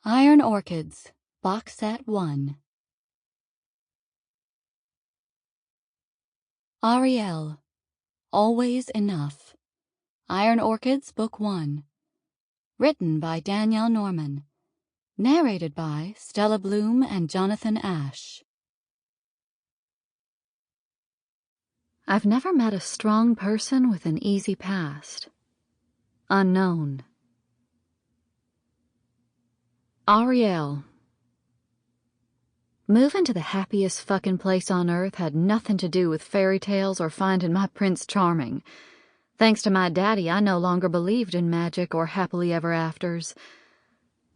Iron Orchids, Box Set 1. Ariel, Always Enough. Iron Orchids, Book 1. Written by Danielle Norman. Narrated by Stella Bloom and Jonathan Ash. I've never met a strong person with an easy past. Unknown. Ariel. Moving to the happiest fucking place on earth had nothing to do with fairy tales or finding my Prince Charming. Thanks to my daddy, I no longer believed in magic or happily ever afters.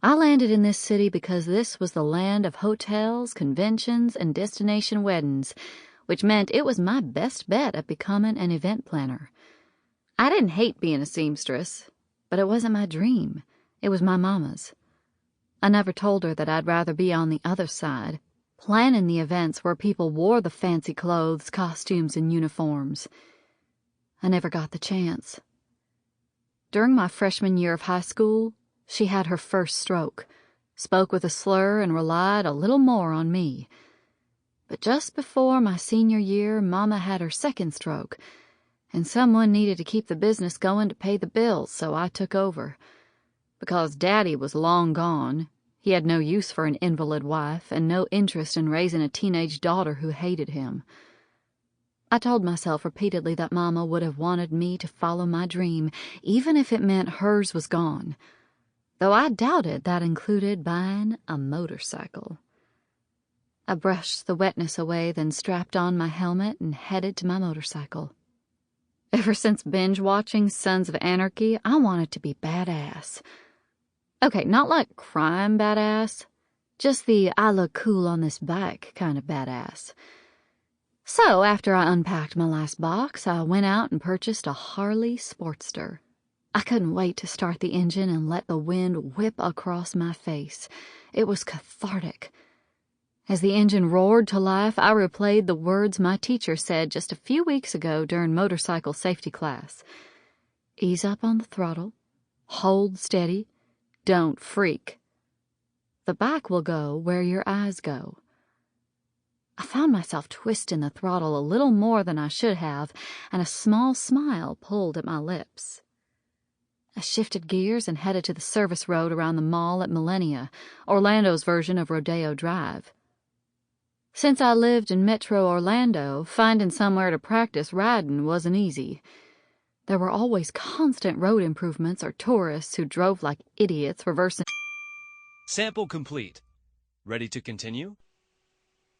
I landed in this city because this was the land of hotels, conventions, and destination weddings, which meant it was my best bet at becoming an event planner. I didn't hate being a seamstress, but it wasn't my dream. It was my mama's. I never told her that I'd rather be on the other side, planning the events where people wore the fancy clothes, costumes, and uniforms. I never got the chance. During my freshman year of high school, she had her first stroke, spoke with a slur, and relied a little more on me. But just before my senior year, Mama had her second stroke, and someone needed to keep the business going to pay the bills, so I took over. Because Daddy was long gone, he had no use for an invalid wife and no interest in raising a teenage daughter who hated him. I told myself repeatedly that Mama would have wanted me to follow my dream, even if it meant hers was gone, though I doubted that included buying a motorcycle. I brushed the wetness away, then strapped on my helmet and headed to my motorcycle. Ever since binge-watching Sons of Anarchy, I wanted to be badass. Okay, not like crime badass, just the I look cool on this bike kind of badass. So, after I unpacked my last box, I went out and purchased a Harley Sportster. I couldn't wait to start the engine and let the wind whip across my face. It was cathartic. As the engine roared to life, I replayed the words my teacher said just a few weeks ago during motorcycle safety class. Ease up on the throttle, hold steady, don't freak. The bike will go where your eyes go. I found myself twisting the throttle a little more than I should have, and a small smile pulled at my lips. I shifted gears and headed to the service road around the mall at Millennia, Orlando's version of Rodeo Drive. Since I lived in Metro Orlando, finding somewhere to practice riding wasn't easy. There were always constant road improvements or tourists who drove like idiots reversing. Sample complete. Ready to continue?